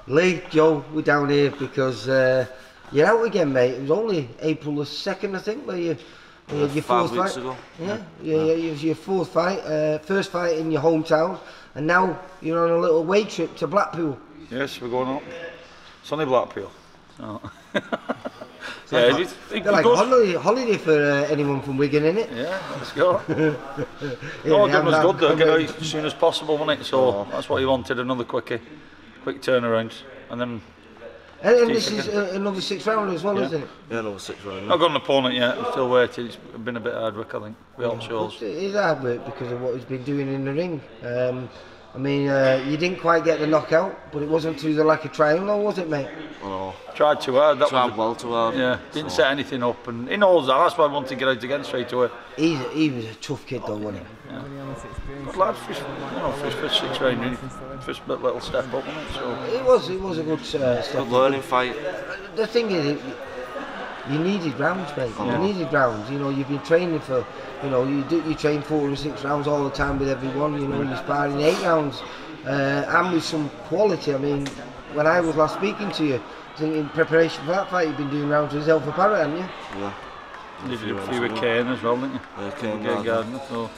Lee, Joe, we're down here because you're out again, mate. It was only April the 2nd, I think, where you had your 5 fourth weeks fight. ago. Yeah, it was your fourth fight, first fight in your hometown, and now you're on a little away trip to Blackpool. Yes, we're going up. Sunny Blackpool. Oh. Yeah, it's like a holiday for anyone from Wigan, innit? Yeah, let's go. No, it was good though, get out as soon as possible, wasn't it? So that's what he wanted, another quick turnaround. And then. And this is another 6th round as well, isn't it? Yeah, another 6th round. I've got an opponent yet, I'm still waiting. It's been a bit hard work, I think. We all shows. It is hard work because of what he's been doing in the ring. I mean, you didn't quite get the knockout, but it wasn't through the lack of trying, though, was it, mate? Oh, tried too hard. Tried well too hard. Yeah, didn't set anything up, and he knows that. That's why I wanted to get out again straight away. He was a tough kid, though, wasn't he? Yeah. Good lad for his first 6 round, first little step up, wasn't it? So it was a good step. Good learning fight. The thing is, you needed rounds, mate. You needed rounds. You know, you've been training for, you know, you train 4 and 6 rounds all the time with everyone. You know, you're sparring 8 rounds, and with some quality. I mean, when I was last speaking to you, I think in preparation for that fight, you've been doing rounds with Zelfa Parrott, haven't you? Yeah. You did a few with Kane as well, didn't you? Yeah, Kane Gardner. So.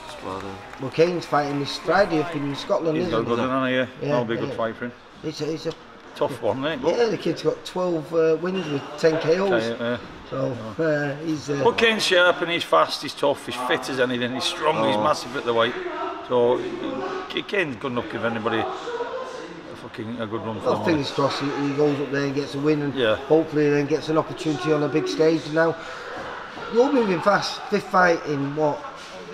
Well, Kane's fighting this Friday up in Scotland, isn't he? He's got good, hasn't he? Yeah. That'll be a good fight for him. It's a tough one, isn't it? Yeah, the kid's got 12 wins with 10 KOs. So he's. But Kane's sharp and he's fast, he's tough, he's fit as anything, he's strong, he's massive at the weight. So Kane's good enough to give anybody a good run for him. Fingers crossed he goes up there and gets a win and hopefully then gets an opportunity on a big stage. Now, you're moving fast. 5th fight in what?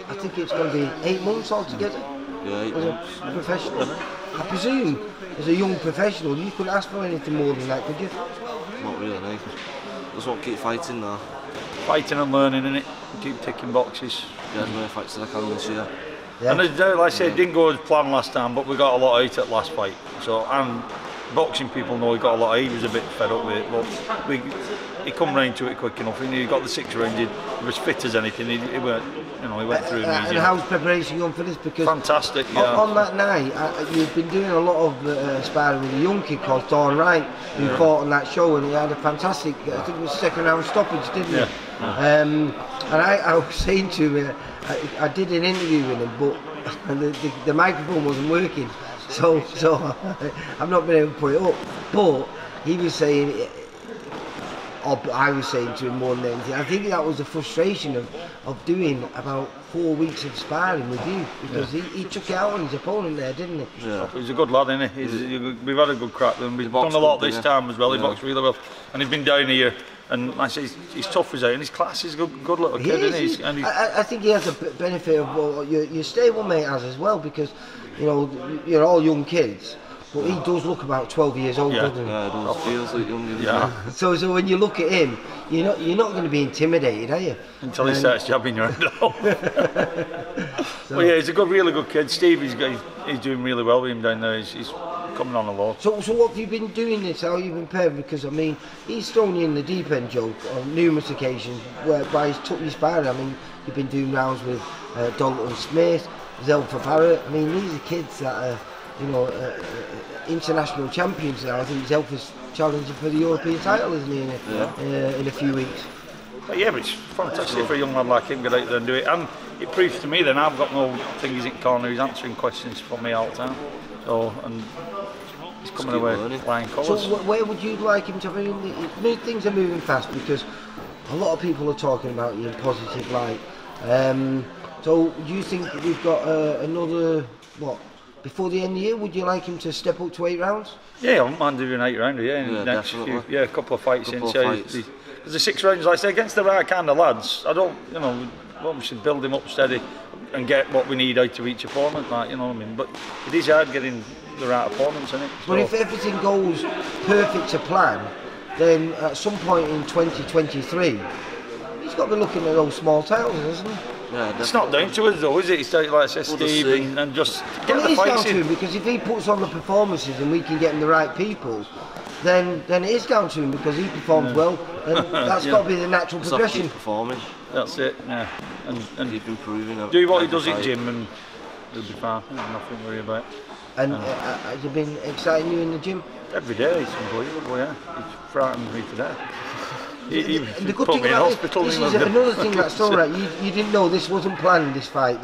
I think it's going to be 8 months altogether. Yeah, 8 months. As a professional. I presume, as a young professional, you couldn't ask for anything more than that, could you? Not really, no. Just want to keep fighting now. Fighting and learning, innit? Keep ticking boxes. Yeah, as many fights as I can this year. Yeah. And like I said, it didn't go as planned last time, but we got a lot out at last fight. So, and boxing people know he got a lot out. He was a bit fed up with it, but he come round to it quick enough. He got the 6 round. He was fit as anything. He went through it easy. And how's preparation going for this? Because fantastic. Yeah. On that night, you've been doing a lot of sparring with a young kid called Dawn Wright, who fought on that show, and he had a fantastic, I think it was 2nd round stoppage, didn't he? Yeah. And I was saying to him, I did an interview with him, but the microphone wasn't working, so I've not been able to put it up. But he was saying, or I was saying to him more than anything, I think that was the frustration of doing about 4 weeks of sparring with you, because he took it out on his opponent there, didn't he? Yeah. He's a good lad, isn't he? We've had a good crack with him. We've done a lot this time as well. He boxed really well, and he's been down here. And like I say, he's tough as out, and his class is a good little kid, isn't he? I think he has the benefit of what your stablemate has as well, because you know you're all young kids, but he does look about 12 years old, doesn't he? Yeah, he does. Feels like younger. Yeah. So when you look at him, you're not going to be intimidated, are you? Until he starts jabbing your head off. Well, yeah, he's a really good kid. Steve, he's doing really well with him down there. He's coming on a lot. So what have you been doing this? How have you been prepared? Because I mean, he's thrown you in the deep end, Joe, on numerous occasions whereby he's took you sparring. I mean, you've been doing rounds with Dalton Smith, Zelfa Parrott. I mean, these are kids that are, international champions now. I think Zelfa's challenging for the European title, isn't he, in a few weeks? But yeah, but it's fantastic for a young lad like him to get out there and do it. And it proves to me that I've got no things in corner. He's answering questions for me all the time. So, and he's coming away flying colours. So where would you like him to be? Things are moving fast because a lot of people are talking about you in positive light. So do you think we've got another, before the end of the year, would you like him to step up to 8 rounds? Yeah, I wouldn't mind doing 8 rounds, definitely. A couple of fights in. Because the 6 rounds, like I say, against the right kind of lads, I don't, we should build him up steady and get what we need out of each opponent, like, you know what I mean? But it is hard getting the right opponents, isn't it? But if everything goes perfect to plan, then at some point in 2023, he's got to be looking at those small titles, isn't he? Yeah, it's not down to us though, is it? It's down, like I said, Steve, and just get the fights in. It is down to him, because if he puts on the performances and we can get him the right people, then it is down to him, because he performs well, and that's got to be the natural progression. Keep performing. That's it, yeah. And keep improving. Do what he does in gym, and He'll be fine. Nothing to worry about. And has it been exciting you in the gym? Every day, it's unbelievable. Yeah, it's frightened me today. He the good put thing me in about hospital. this is another thing that's all right. You didn't know this wasn't planned. This fight,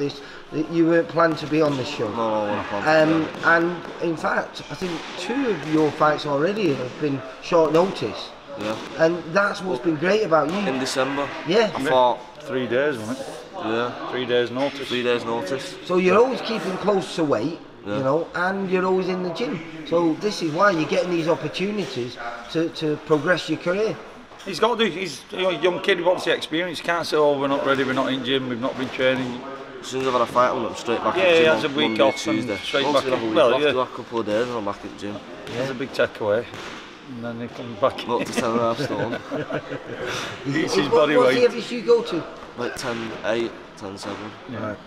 you weren't planned to be on this show. No, I wasn't planned. And in fact, I think 2 of your fights already have been short notice. Yeah. And that's what's been great about you. In December. Yeah. I fought 3 days, wasn't it? Yeah. 3 days notice. 3 days notice. So you're always keeping close to weight. Yeah. You know, and you're always in the gym. So this is why you're getting these opportunities to progress your career. He's got to do. He's a young kid. He wants the experience. He can't say, "Oh, we're not ready. We're not in gym. We've not been training." As soon as I've had a fight, I'm straight back Yeah, in the gym. he has a week Monday, off and Tuesday. straight Once back we have a in. week Well, off, yeah. do a couple of days and I'm back in the gym. There's a big takeaway, and then he comes back. Up to 10.5 stone. It's his body What's the weight. heaviest you go to? Like 10.8, 10.7. Yeah. Right.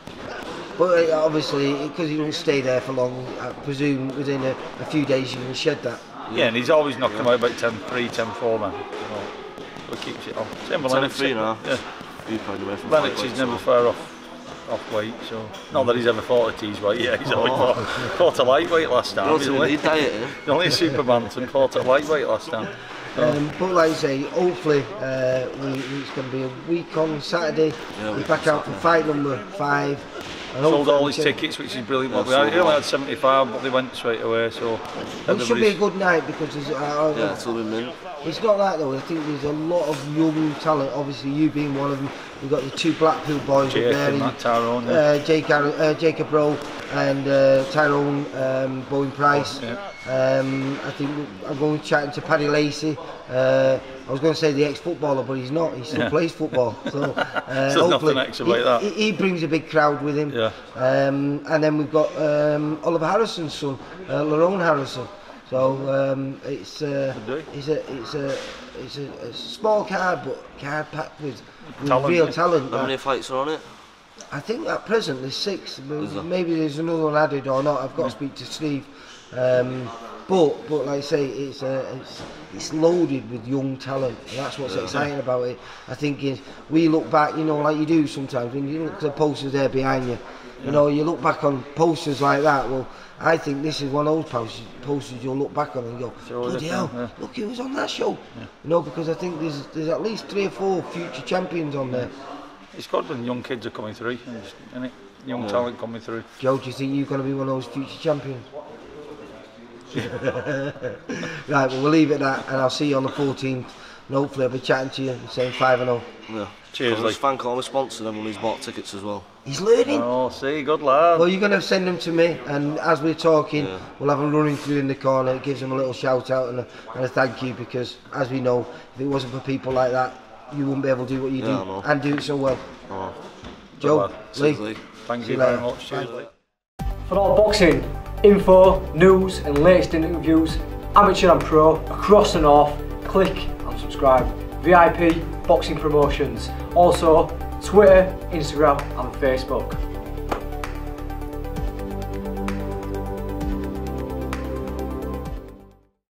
But obviously, because you don't stay there for long, I presume within a few days you can shed that. Yeah, and he's always knocking him out about 10.3, 10.4 man. So he keeps it on. Same with Lennox. 10.3 now. Yeah. Few pound away from Lennox fight is weight, never so. far off weight, so not that he's ever fought a tease weight. Yeah, he's only fought a lightweight last time. He's only dieting. He's only a super bantam, fought a lightweight last time. But like I say, hopefully it's going to be a week on Saturday. Yeah, We're back out for fight number 5. And Sold hopefully all his tickets, which is brilliant. What we had. He only had 75, but they went straight away. So it should be a good night because there's, Yeah, it's all been mint. it's not that though. I think there's a lot of young talent. Obviously, you being one of them. We've got the 2 Blackpool boys Jake up there. and Matt Tyrone, yeah. Jacob Rowe and Tyrone Bowen Price. Yeah. I think I'm going chatting to Paddy Lacey. I was going to say the ex-footballer, but he's not. He still plays football. So there's nothing extra about that. He brings a big crowd with him. Yeah. And then we've got Oliver Harrison's son, Lerone Harrison. So it's a small card, but card packed with Talent, real yeah. talent. How many fights are on it? I think at present there's 6. there? Maybe there's another one added or not. I've got to speak to Steve. But like I say, it's loaded with young talent. And that's what's exciting about it. I think we look back, you know, like you do sometimes when you look at the posters there behind you. You know, you look back on posters like that. Well, I think this is one of those posters you'll look back on and go, bloody hell, look who was on that show. Yeah. You know, because I think there's at least 3 or 4 future champions on there. It's good when young kids are coming through, isn't it? Young talent coming through. Joe, do you think you're going to be one of those future champions? Right, well, we'll leave it at that, and I'll see you on the 14th. And hopefully, I'll be chatting to you and saying 5-0. Yeah. Cheers, Lee. Thank all my sponsors, everyone who's bought tickets as well. He's learning. Oh, see, good lad. Well, you're going to send them to me, and as we're talking, we'll have them running through in the corner. It gives them a little shout out and a thank you, because as we know, if it wasn't for people like that, you wouldn't be able to do what you do and do it so well. Oh. Joe, Lee, thank you very much. Cheers, Lee. For all boxing info, news and latest interviews, amateur and pro, across the north, click and subscribe. VIP Boxing Promotions. Also Twitter, Instagram and Facebook.